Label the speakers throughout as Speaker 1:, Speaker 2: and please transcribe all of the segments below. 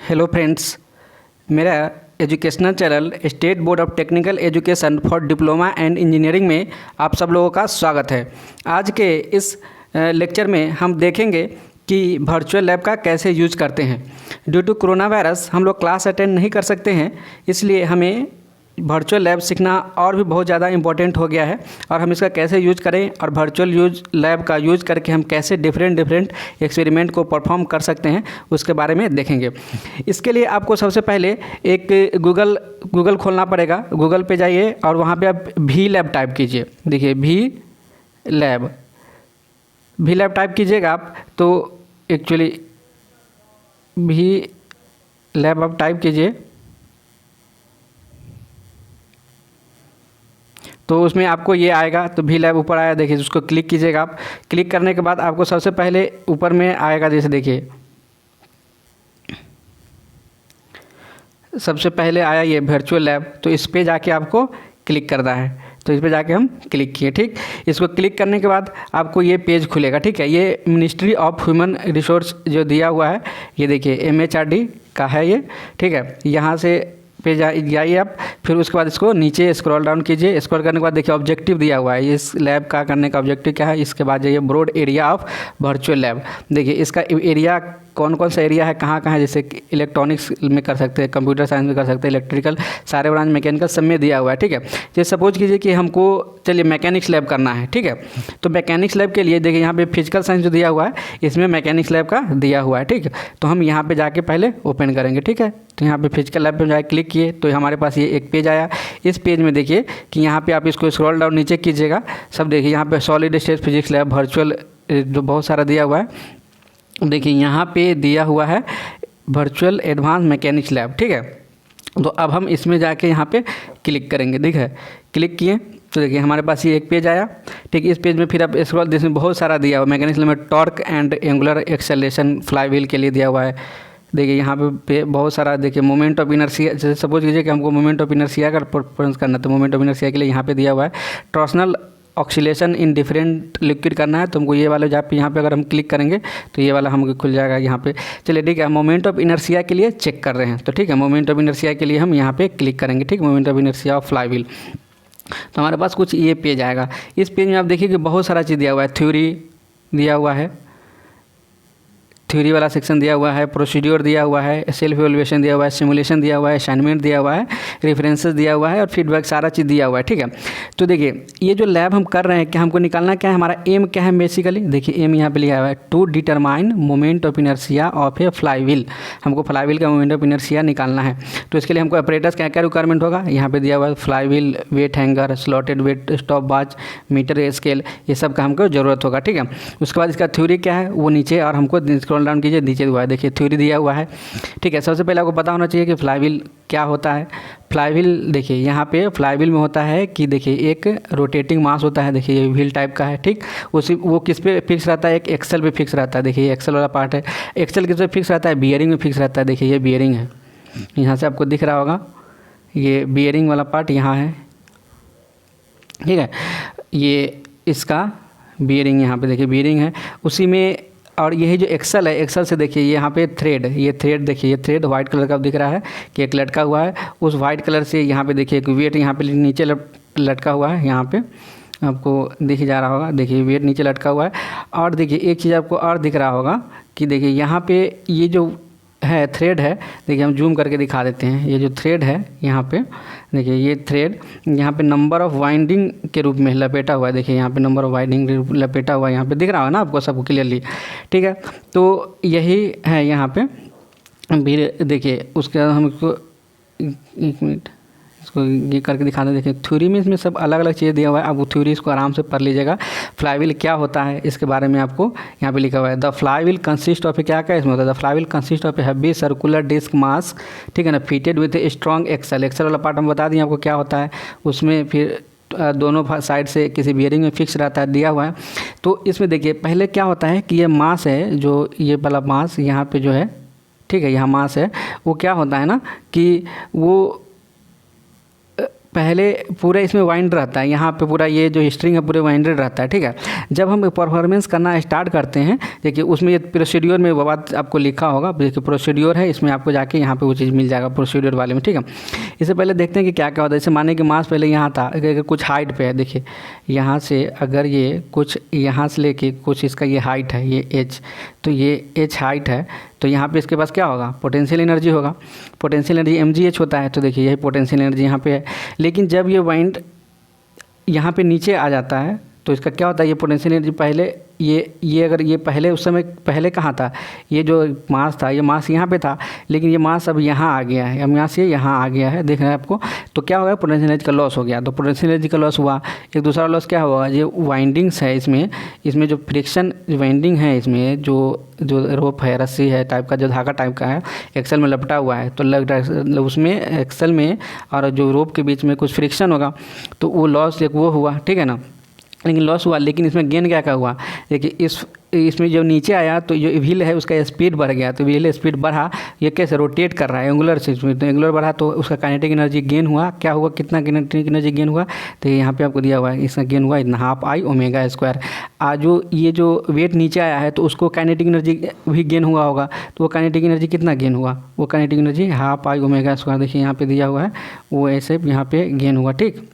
Speaker 1: Hello friends, मेरा educational channel state board of technical education for diploma and engineering में आप सब लोगों का स्वागत है। आज के इस लेक्चर में हम देखेंगे कि वर्चुअल लैब का कैसे यूज करते हैं। ड्यू टू कोरोना वायरस हम लोग क्लास अटेंड नहीं कर सकते हैं, इसलिए हमें वर्चुअल लैब सीखना और भी बहुत ज़्यादा इम्पोर्टेंट हो गया है और हम इसका कैसे यूज करें और वर्चुअल लैब का यूज करके हम कैसे डिफरेंट एक्सपेरिमेंट को परफॉर्म कर सकते हैं उसके बारे में देखेंगे। इसके लिए आपको सबसे पहले एक गूगल खोलना पड़ेगा। गूगल पे जाइए और वहाँ पे आप वी लैब टाइप कीजिए। देखिए वी लैब टाइप कीजिएगा आप तो एक्चुअली वी लैब आप टाइप कीजिए तो उसमें आपको ये आएगा। तो वी लैब ऊपर आया, देखिए उसको क्लिक कीजिएगा आप। क्लिक करने के बाद आपको सबसे पहले ऊपर में आएगा, जैसे देखिए सबसे पहले आया ये वर्चुअल लैब। तो इस पे जाके आपको क्लिक करना है। तो इस पे जाके हम क्लिक किए, ठीक। इसको क्लिक करने के बाद आपको ये पेज खुलेगा, ठीक है। ये मिनिस्ट्री ऑफ ह्यूमन रिसोर्स जो दिया हुआ है, ये देखिए MHRD का है ये, ठीक है। यहाँ से पे जाइए आप, फिर उसके बाद इसको नीचे स्क्रॉल डाउन कीजिए। स्क्रॉल करने के बाद देखिए ऑब्जेक्टिव दिया हुआ है, इस लैब का करने का ऑब्जेक्टिव क्या है। इसके बाद जाइए broad area of virtual lab. देखिए इसका एरिया कौन कौन सा एरिया है, कहाँ कहाँ है, जैसे इलेक्ट्रॉनिक्स में कर सकते हैं, कंप्यूटर साइंस में कर सकते हैं, इलेक्ट्रिकल, सारे ब्रांच, मैकेनिकल सब में दिया हुआ है, ठीक है। जैसे सपोज कीजिए कि हमको चलिए मैकेनिक्स लैब करना है, ठीक है। तो मैकेनिक्स लैब के लिए देखिए यहाँ पे फिजिकल साइंस जो दिया हुआ है इसमें मैकेनिक्स लैब का दिया हुआ है, ठीक है। तो हम यहाँ पे जाके पहले ओपन करेंगे, ठीक है। तो यहाँ पे फिजिकल लैब पे जाके क्लिक किए तो हमारे पास ये एक पेज आया। इस पेज में देखिए कि यहाँ पे आप इसको स्क्रॉल डाउन नीचे कीजिएगा, सब देखिए यहाँ पे solid state physics lab virtual जो बहुत सारा दिया हुआ है। देखिए यहाँ पे दिया हुआ है वर्चुअल एडवांस मैकेनिक्स लैब, ठीक है। तो अब हम इसमें जाके यहाँ पे क्लिक करेंगे, ठीक है। क्लिक किए तो देखिए हमारे पास ये एक पेज आया, ठीक। इस पेज में फिर आप स्क्रॉल, जिसमें बहुत सारा दिया हुआ है। मैकेनिक्स लैब में torque and angular acceleration flywheel के लिए दिया हुआ है। देखिए यहाँ पे बहुत सारा, देखिए मोमेंट ऑफ इनर्शिया, जैसे सपोज कीजिए कि हमको मोमेंट ऑफ इनर्शिया का परफॉर्मेंस करना है तो मोमेंट ऑफ इनर्शिया के लिए यहाँ पे दिया हुआ है। Torsional oscillation in different liquid करना है तो हमको ये वाला यहाँ पे अगर हम क्लिक करेंगे तो ये वाला हमको खुल जाएगा यहाँ पे। चलिए ठीक है, मोमेंट ऑफ इनर्शिया के लिए चेक कर रहे हैं तो ठीक है, मोमेंट ऑफ इनर्शिया के लिए हम यहाँ पे क्लिक करेंगे, ठीक। Moment of inertia of flywheel, तो हमारे पास कुछ ये पेज आएगा। इस पेज में आप देखिए कि बहुत सारा चीज़ दिया हुआ है। थ्योरी दिया हुआ है, थ्योरी वाला सेक्शन दिया हुआ है, प्रोसीड्योर दिया हुआ है, सेल्फ एवल्यूएशन दिया हुआ है, सिमुलेशन दिया हुआ है, असाइनमेंट दिया हुआ है, रेफरेंसेस दिया हुआ है और फीडबैक, सारा चीज़ दिया हुआ है, ठीक है। तो देखिए ये जो लैब हम कर रहे हैं, क्या हमको निकालना क्या है, हमारा एम क्या है बेसिकली। देखिए एम यहाँ पे लिखा हुआ है to determine moment of inertia of a flywheel. हमको फ्लाईव्हील का मोमेंट ऑफ इनर्शिया निकालना है। तो इसके लिए हमको अपरेटस क्या क्या रिक्वायरमेंट होगा, यहाँ पे दिया हुआ है flywheel, weight hanger, slotted weight stopwatch, metre scale, ये सब का हमको ज़रूरत होगा, ठीक है। उसके बाद इसका थ्योरी क्या है वो नीचे, और हमको स्क्रॉल डाउन कीजिए, नीचे हुआ है देखिए थ्योरी दिया हुआ है, ठीक है। सबसे पहले आपको पता होना चाहिए कि फ्लाईव्हील क्या होता है। फ्लाईव्हील देखिए यहाँ पे फ्लाईव्हील में होता है कि देखिए एक रोटेटिंग मास होता है, देखिए ये व्हील टाइप का है, ठीक। उसी वो किस पे फिक्स रहता है, एक एक्सल पे फिक्स रहता है। देखिए ये एक्सल वाला पार्ट है। एक्सल किस पे फिक्स रहता है, बियरिंग में फिक्स रहता है। देखिए ये बियरिंग है, यहाँ से आपको दिख रहा होगा ये बियरिंग वाला पार्ट यहाँ है, ठीक है। ये इसका बियरिंग यहाँ पे देखिए बियरिंग है उसी में। और यही जो एक्सल है, एक्सल से देखिए यहाँ पे थ्रेड, ये थ्रेड देखिए, ये थ्रेड वाइट कलर का दिख रहा है कि एक लटका हुआ है। उस वाइट कलर से यहाँ पे देखिए एक वेट यहाँ पे नीचे लटका हुआ है, यहाँ पे आपको दिख जा रहा होगा। देखिए वेट नीचे लटका हुआ है। और देखिए एक चीज़ आपको और दिख रहा होगा कि देखिए यहाँ पे ये जो है थ्रेड है, देखिए हम जूम करके दिखा देते हैं। ये जो थ्रेड है यहाँ पे देखिए, ये थ्रेड यहाँ पे नंबर ऑफ़ वाइंडिंग के रूप में लपेटा हुआ है। देखिए यहाँ पे नंबर ऑफ़ वाइंडिंग लपेटा हुआ है, यहाँ पे दिख रहा है ना आपको सबको क्लियरली, ठीक है। तो यही है यहाँ पे भी। देखिए उसके बाद हम इसको एक मिनट इसको ये करके दिखा दें। देखिए थ्योरी में इसमें सब अलग अलग चीज़ें दिया हुआ है। अब वो थ्योरी इसको आराम से पढ़ लीजिएगा। फ्लाईव्हील क्या होता है इसके बारे में आपको यहाँ पे लिखा हुआ है। द फ्लाईव्हील कंसिस्ट ऑफ, क्या क्या इसमें होता है, the flywheel consist of a heavy circular disc mass, ठीक है ना, fitted with a strong axle. Axle वाला पार्ट हम बता दें आपको क्या होता है। उसमें फिर दोनों साइड से किसी बियरिंग में फिक्स रहता है, दिया हुआ है। तो इसमें देखिए पहले क्या होता है कि ये मास है, जो ये वाला मास यहाँ पे जो है, ठीक है, यहाँ मास है, वो क्या होता है ना कि वो पहले पूरे इसमें वाइंड रहता है, यहाँ पे पूरा ये जो स्ट्रिंग है पूरे वाइंडेड रहता है, ठीक है। जब हम परफॉर्मेंस करना स्टार्ट करते हैं, देखिए उसमें ये प्रोसीड्योर में वो बात आपको लिखा होगा, देखिए प्रोसीड्योर है, इसमें आपको जाके यहाँ पे वो चीज़ मिल जाएगा प्रोसीड्योर वाले में, ठीक है। इससे पहले देखते हैं कि क्या क्या होता है। जैसे माने कि मास पहले यहाँ था, अगर कुछ हाइट पे है, देखिए यहाँ से अगर ये कुछ यहाँ से लेके कुछ इसका ये हाइट है, ये एच, तो ये एच हाइट है, तो यहाँ पे इसके पास क्या होगा, पोटेंशियल एनर्जी होगा। पोटेंशियल एनर्जी mgh होता है, तो देखिए यही पोटेंशियल एनर्जी यहाँ पे है। लेकिन जब ये वाइंड यहाँ पे नीचे आ जाता है तो इसका क्या होता है, ये पोटेंशियल एनर्जी पहले ये अगर ये पहले उस समय पहले कहाँ था, ये जो मास था ये मास यहाँ पे था, लेकिन ये मास अब यहाँ आ गया है, अब यहाँ से यहाँ आ गया है, देख रहे हैं आपको। तो क्या होगा, पोटेंशियल एनर्जी का लॉस हो गया। तो पोटेंशियल एनर्जी का लॉस हुआ। एक दूसरा लॉस क्या हुआ, ये वाइंडिंग्स है इसमें जो फ्रिक्शन वाइंडिंग है, इसमें जो रोप है, रस्सी है टाइप का, जो धागा टाइप का है, एक्सल में लपटा हुआ है, तो उसमें एक्सल में और जो रोप के बीच में कुछ फ्रिक्शन होगा, तो वो लॉस एक वो हुआ, ठीक है ना। लेकिन लॉस हुआ, लेकिन इसमें गेन क्या हुआ, देखिए इसमें जब नीचे आया तो जो व्हील है उसका स्पीड बढ़ गया, तो व्हील स्पीड बढ़ा, ये कैसे रोटेट कर रहा है एंगुलर से, तो एंगुलर बढ़ा तो उसका काइनेटिक एनर्जी गेन हुआ। क्या हुआ, कितना काइनेटिक एनर्जी गेन हुआ, तो यहाँ पे आपको दिया हुआ है, इसका गेन हुआ इतना 12 I ω²। जो ये जो वेट नीचे आया है तो उसको काइनेटिक एनर्जी भी गेन हुआ होगा, तो वो काइनेटिक एनर्जी कितना गेन हुआ, वो काइनेटिक एनर्जी 12 I ω², देखिए यहाँ पे दिया हुआ है, वो ऐसे यहाँ पे गेन हुआ, ठीक,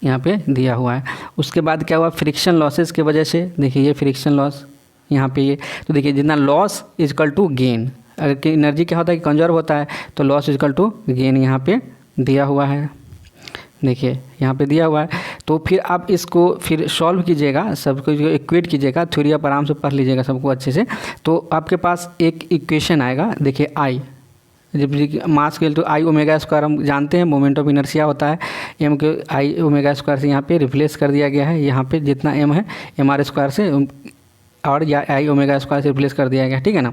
Speaker 1: यहाँ पे दिया हुआ है। उसके बाद क्या हुआ, फ्रिक्शन लॉसेस की वजह से, देखिए ये फ्रिक्शन लॉस यहाँ पे ये, तो देखिए जितना लॉस इजकल टू गेन, अगर एनर्जी क्या होता है कि कंजर्व होता है, तो लॉस इजकल टू गेन यहाँ पे दिया हुआ है, देखिए यहाँ पे दिया हुआ है। तो फिर आप इसको फिर सॉल्व कीजिएगा, सबको इक्वेट कीजिएगा, थ्योरी आप आराम से पढ़ लीजिएगा सबको अच्छे से। तो आपके पास एक इक्वेशन आएगा, देखिए आई, जब मास के तो I ω² हम जानते हैं मोमेंट ऑफ इनर्शिया होता है, m के I ω² से यहाँ पे रिप्लेस कर दिया गया है, यहाँ पे जितना m है mr² से और या I ω² से रिप्लेस कर दिया गया, ठीक है ना।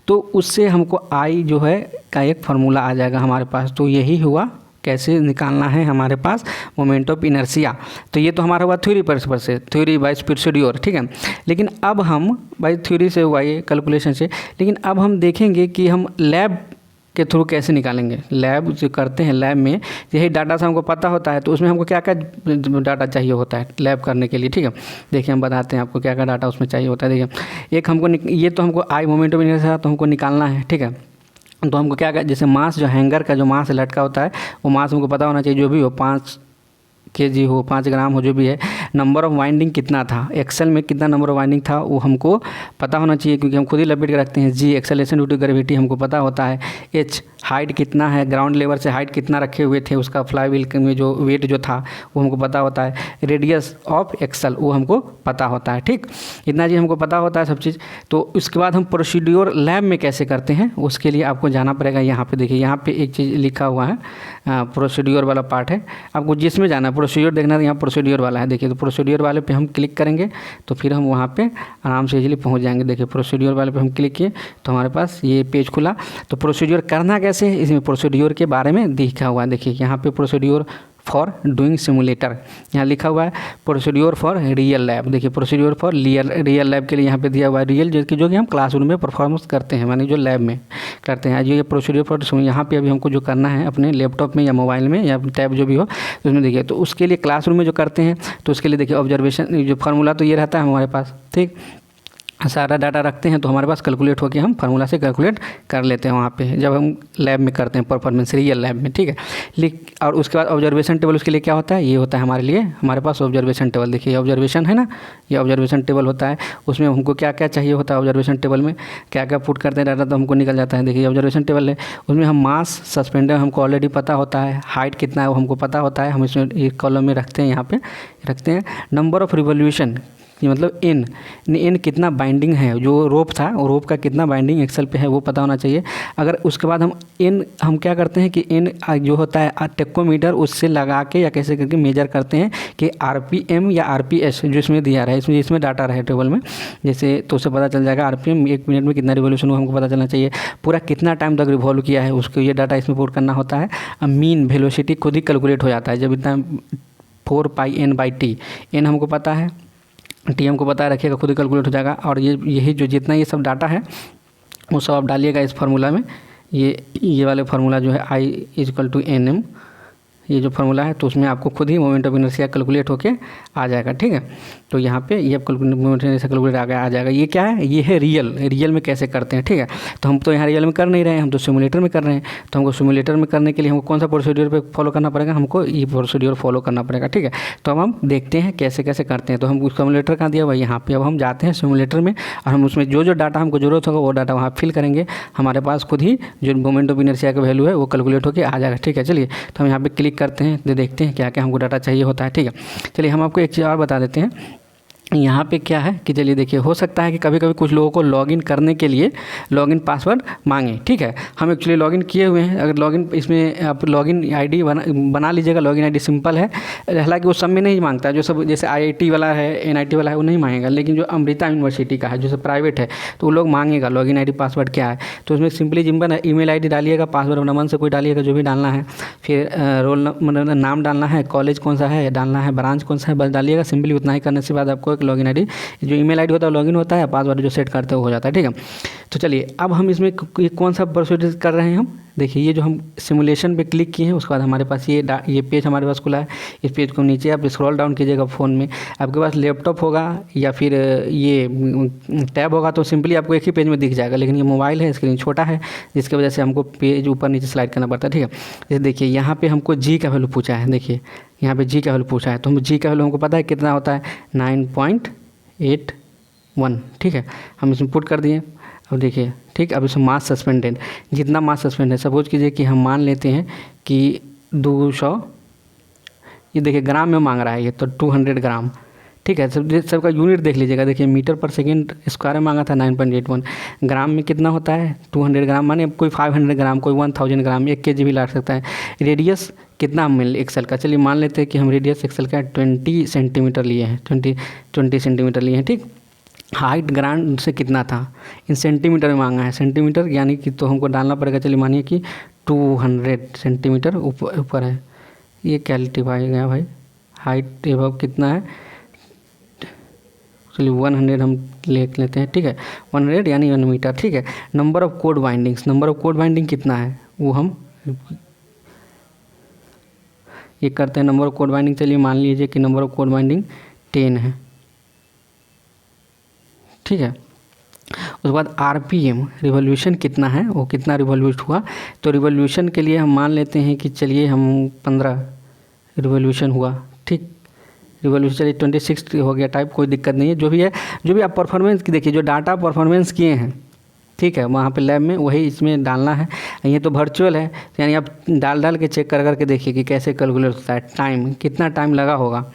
Speaker 1: तो उससे हमको I जो है का एक फार्मूला आ जाएगा हमारे पास। तो यही हुआ, कैसे निकालना है हमारे पास मोमेंट ऑफ इनर्शिया। तो ये तो हमारा हुआ थ्योरी पर से, थ्योरी बाय प्रोसीड्योर, ठीक है। लेकिन अब हम बाय थ्योरी से हुआ ये कैलकुलेशन से, लेकिन अब हम देखेंगे कि हम लैब के थ्रू कैसे निकालेंगे। लैब जो करते हैं, लैब में यही डाटा से हमको पता होता है, तो उसमें हमको क्या क्या डाटा चाहिए होता है लैब करने के लिए, ठीक है। देखिए हम बताते हैं आपको क्या क्या डाटा उसमें चाहिए होता है। देखिए एक हमको ये तो हमको आई मोमेंट ऑफ इनर्शिया तो हमको निकालना है, ठीक है। तो हमको क्या जैसे मास, जो हैंगर का जो मास लटका होता है, वो मास हमको पता होना चाहिए, जो भी हो 5 kg हो, 5 ग्राम हो, जो भी है। नंबर ऑफ वाइंडिंग कितना था, एक्सेल में कितना नंबर ऑफ वाइंडिंग था वो हमको पता होना चाहिए, क्योंकि हम खुद ही लपेट के रखते हैं। जी एक्सेलेरेशन ड्यू टू ग्रेविटी हमको पता होता है। एच हाइट कितना है, ग्राउंड लेवल से हाइट कितना रखे हुए थे, उसका फ्लाई व्हील में जो वेट जो था वो हमको पता होता है। रेडियस ऑफ एक्सल वो हमको पता होता है, ठीक, इतना चीज़ हमको पता होता है सब चीज़। तो उसके बाद हम प्रोसीड्योर लैब में कैसे करते हैं, उसके लिए आपको जाना पड़ेगा। यहाँ पे देखिए, यहाँ पे एक चीज़ लिखा हुआ है, प्रोसीड्योर वाला पार्ट है, आपको जिसमें जाना है प्रोसीड्योर देखना है, यहाँ प्रोसीड्योर वाला है। देखिए तो प्रोसीड्योर वाले पे हम क्लिक करेंगे तो फिर हम वहाँ पे आराम से इजीली पहुँच जाएंगे। देखिए प्रोसीड्योर वाले पे हम क्लिक किए तो हमारे पास ये पेज खुला। तो प्रोसीड्योर करना कैसे है, इसमें प्रोसीड्योर के बारे में लिखा हुआ है। देखिए यहाँ पे प्रोसीड्योर फॉर डूइंग सिमुलेटर यहाँ लिखा हुआ है, प्रोसीड्योर फॉर रियल लैब। देखिए प्रोसीड्योर फॉर रियल लैब के लिए यहाँ पे दिया हुआ है रियल, जो कि हम क्लासरूम में परफॉर्मेंस करते हैं, मानी जो लैब में करते हैं। ये प्रोसीड्योर फॉर यहाँ पे अभी हमको जो करना है अपने लैपटॉप में या मोबाइल में या टैब जो भी हो तो उसमें देखिए, तो उसके लिए क्लासरूम में जो करते हैं तो उसके लिए देखिए ऑब्जर्वेशन जो फार्मूला तो ये रहता है हमारे पास, ठीक, सारा डाटा रखते हैं तो हमारे पास कैलकुलेट होकर हम फार्मूला से कैलकुलेट कर लेते हैं वहाँ पे जब हम लैब में करते हैं परफॉर्मेंस रियल लैब में, ठीक है। और उसके बाद ऑब्जर्वेशन टेबल उसके लिए क्या होता है, ये होता है हमारे लिए, हमारे पास ऑब्जर्वेशन टेबल। देखिए ऑब्जर्वेशन है ना, ये ऑब्जर्वेशन टेबल होता है, उसमें हमको क्या क्या चाहिए होता है, ऑब्जर्वेशन टेबल में क्या क्या पुट करते हैं डाटा तो हमको निकल जाता है। देखिए ऑब्जर्वेशन टेबल है, उसमें हम मास सस्पेंडर हमको ऑलरेडी पता होता है, हाइट कितना है वो हमको पता होता है, हम इसमें एक कॉलम में रखते हैं, यहाँ पे रखते हैं। नंबर ऑफ रिवोल्यूशन ये मतलब एन कितना बाइंडिंग है, जो रोप था वो रोप का कितना बाइंडिंग एक्सल पे है वो पता होना चाहिए। अगर उसके बाद हम क्या करते हैं कि एन जो होता है टेक्कोमीटर उससे लगा के या कैसे करके मेजर करते हैं कि RPM या RPS जो इसमें दिया रहा है, इसमें डाटा रहे टेबल में जैसे, तो उससे पता चल जाएगा RPM 1 मिनट में कितना रिवोल्यूशन हुआ हमको पता चलना चाहिए, पूरा कितना टाइम तक रिवॉल्व किया है उसको ये डाटा इसमें पुट करना होता है। मीन वेलोसिटी खुद ही कैलकुलेट हो जाता है जब इतना 4πN/T, एन हमको पता है, टी हमको पता रखिएगा, खुद ही कैलकुलेट हो जाएगा। और यही जो जितना ये सब डाटा है वो सब आप डालिएगा इस फार्मूला में। ये वाले फार्मूला जो है I = NM, ये जो फार्मूला है, तो उसमें आपको खुद ही मोमेंट ऑफ इनर्शिया कैलकुलेट होके आ जाएगा, ठीक है। तो यहाँ पे ये मोमेंट ऑफ इनर्शिया कैलकुलेट आ जाएगा। ये क्या है, ये है रियल में कैसे करते हैं, ठीक है। तो हम तो यहाँ रियल में कर नहीं रहे हैं, हम तो सिमुलेटर में कर रहे हैं। तो हमको सिमुलेटर में करने के लिए हमको कौन सा प्रोसीड्यूर पे फॉलो करना पड़ेगा, हमको ये प्रोसीड्यूर फॉलो करना पड़ेगा, ठीक है। तो अब हम देखते हैं कैसे कैसे करते हैं। तो हम सिमुलेटर कहाँ दिया हुआ है, यहाँ पे। अब हम जाते हैं सिमुलेटर में और हम उसमें जो डाटा हमको जरूरत होगा वो डाटा वहाँ फिल करेंगे। हमारे पास खुद ही जो मोमेंट ऑफ इनर्शिया का वैल्यू है वो कैलकुलेट होकर आ जाएगा, ठीक है। चलिए, तो हम यहाँ पे क्लिक करते हैं, देखते हैं क्या क्या हमको डाटा चाहिए होता है, ठीक है। चलिए, हम आपको एक चीज़ और बता देते हैं। यहाँ पे क्या है कि चलिए देखिए, हो सकता है कि कभी कभी कुछ लोगों को लॉगिन करने के लिए लॉगिन पासवर्ड मांगे, ठीक है। हम एक्चुअली लॉगिन किए हुए हैं। अगर लॉगिन इसमें आप लॉगिन आईडी बना लीजिएगा। लॉगिन आईडी सिंपल है, हालांकि वो सब में नहीं मांगता है। जो सब जैसे IIT वाला है, NIT वाला है, वो नहीं मांगेगा। लेकिन जो अमृता यूनिवर्सिटी का है, जो सब प्राइवेट है, तो वो लोग मांगेगा लॉगिन आईडी पासवर्ड क्या है। तो उसमें सिंपली जिम्पल ईमेल आईडी डालिएगा, पासवर्ड नमन से कोई डालिएगा जो भी डालना है, फिर रोल नाम डालना है, कॉलेज कौन सा है डालना है, ब्रांच कौन सा है, बस डालिएगा। सिंपली उतना ही करने से बाद आपको एक लॉगिन आईडी, जो ईमेल आईडी होता है लॉगिन होता है, पासवर्ड जो सेट करते हो जाता है, ठीक है। तो चलिए, अब हम इसमें कौन सा प्रोसीजर कर रहे हैं हम देखिए। ये जो हम सिमुलेशन पे क्लिक किए हैं, उसके बाद हमारे पास ये पेज हमारे पास खुला है। इस पेज को नीचे आप स्क्रॉल डाउन कीजिएगा फ़ोन में, आपके पास लैपटॉप होगा या फिर ये टैब होगा तो सिंपली आपको एक ही पेज में दिख जाएगा। लेकिन ये मोबाइल है, स्क्रीन छोटा है, जिसकी वजह से हमको पेज ऊपर नीचे स्लाइड करना पड़ता है, ठीक है। जैसे देखिए, यहाँ पर हमको जी का वैल्यू पूछा है। देखिए, यहाँ पर जी का वैल्यू पूछा है, तो हम जी का वैल्यू हमको पता है कितना होता है, 9.81, ठीक है। हम इसमें पुट कर दिए। अब देखिए, ठीक, अब इसमें मास सस्पेंडेड, जितना मास सस्पेंड है, सपोज कीजिए कि हम मान लेते हैं कि 200, ये देखिए ग्राम में मांग रहा है ये, तो 200 ग्राम, ठीक है। सबका यूनिट देख लीजिएगा। देखिए, मीटर पर सेकेंड स्क्वायर में मांगा था 9.81, ग्राम में कितना होता है 200 ग्राम, माने कोई 500 ग्राम, कोई 1000 ग्राम, 1 kg भी ला सकता है। रेडियस कितना हम एक्सेल का, चलिए मान लेते हैं कि हम रेडियस एक्सेल का 20 सेंटीमीटर लिए हैं, 20 सेंटीमीटर लिए हैं, ठीक। हाइट ग्राउंड से कितना था, इन सेंटीमीटर में मांगा है, सेंटीमीटर यानी कि तो हमको डालना पड़ेगा। चलिए मानिए कि 200 सेंटीमीटर ऊपर है, ये क्या लिटिफाई गया भाई, हाइट एबव कितना है, चलिए 100 हम लिख लेते हैं, ठीक है। 100 यानी 1 मीटर, ठीक है। Number of code bindings, number of code binding कितना है वो हम ये करते हैं। नंबर ऑफ कोड बाइंडिंग, चलिए मान लीजिए कि नंबर ऑफ कोड बाइंडिंग 10 है, ठीक है। उसके बाद RPM रिवॉल्यूशन कितना है, वो कितना रिवॉल्यूट हुआ, तो रिवॉल्यूशन के लिए हम मान लेते हैं कि चलिए हम 15 रिवॉल्यूशन हुआ, ठीक। रिवॉल्यूशन चलिए 26 हो गया टाइप, कोई दिक्कत नहीं है। जो भी है, जो भी आप परफॉर्मेंस की देखिए, जो डाटा परफॉर्मेंस किए हैं, ठीक है, वहाँ पे लैब में वही इसमें डालना है। ये तो वर्चुअल है, यानी आप डाल के चेक कर के देखिए कि कैसे कैलकुलेट होता है। टाइम कितना टाइम लगा होगा,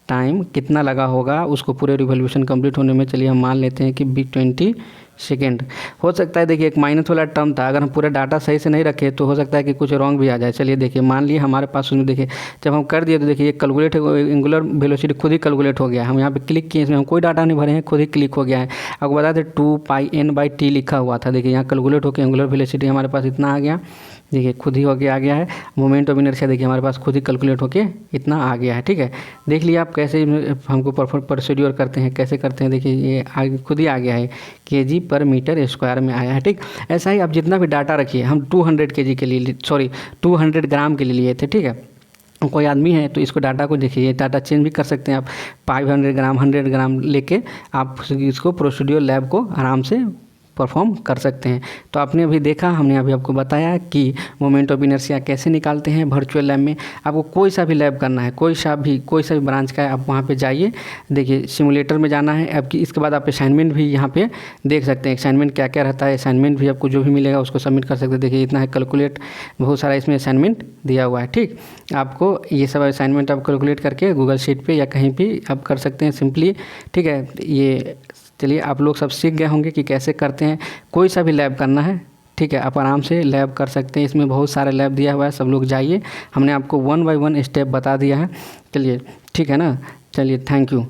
Speaker 1: टाइम कितना लगा होगा उसको पूरे रिवॉल्यूशन कंप्लीट होने में। चलिए हम मान लेते हैं कि 20 सेकेंड हो सकता है। देखिए, एक माइनस वाला टर्म था, अगर हम पूरा डाटा सही से नहीं रखे तो हो सकता है कि कुछ रॉन्ग भी आ जाए। चलिए देखिए, मान लिए हमारे पास उसमें देखिए जब हम कर दिए तो देखिए कैलकुलेट एंगुलर वेलोसिटी खुद ही कैलकुलेट हो गया। हम यहाँ पे क्लिक किए, इसमें हम कोई डाटा नहीं भरे हैं, खुद ही क्लिक हो गया है। आपको बता दें 2πn/t लिखा हुआ था, देखिए यहाँ कैलकुलेट होकर एंगुलर वेलोसिटी हमारे पास इतना आ गया। देखिए खुद ही होके आ गया है। मोमेंट ऑफ इनर्शिया देखिए हमारे पास खुद ही कैलकुलेट होके इतना आ गया है, ठीक है। देख लिया आप कैसे हमको प्रोसीड्यूर करते हैं, कैसे करते हैं। देखिए ये खुद ही आ गया है, kg/मीटर² में आया है, ठीक। ऐसा ही आप जितना भी डाटा रखिए, हम 200 kg के लिए 200 ग्राम के लिए लिए थे, ठीक है। कोई आदमी है तो इसको डाटा को देखिए, डाटा चेंज भी कर सकते हैं आप। 500 ग्राम 100 ग्राम लेके आप इसको प्रोसीड्यूर लैब को आराम से परफॉर्म कर सकते हैं। तो आपने अभी देखा, हमने अभी आपको बताया कि मोमेंट ऑफ इनर्शिया कैसे निकालते हैं वर्चुअल लैब में। आपको कोई सा भी लैब करना है, कोई सा भी ब्रांच का है, आप वहाँ पे जाइए। देखिए सिमुलेटर में जाना है आपकी, इसके बाद आप असाइनमेंट भी यहाँ पे देख सकते हैं। असाइनमेंट क्या क्या रहता है, असाइनमेंट भी आपको जो भी मिलेगा उसको सबमिट कर सकते हैं। देखिए इतना है कैलकुलेट, बहुत सारा इसमें असाइनमेंट दिया हुआ है, ठीक। आपको ये सब असाइनमेंट आप कैलकुलेट करके गूगल शीट पर या कहीं भी आप कर सकते हैं सिंपली, ठीक है। ये चलिए आप लोग सब सीख गए होंगे कि कैसे करते हैं। कोई सा भी लैब करना है, ठीक है, आप आराम से लैब कर सकते हैं। इसमें बहुत सारे लैब दिया हुआ है, सब लोग जाइए। हमने आपको 1 बाय 1 स्टेप बता दिया है। चलिए ठीक है ना, चलिए थैंक यू।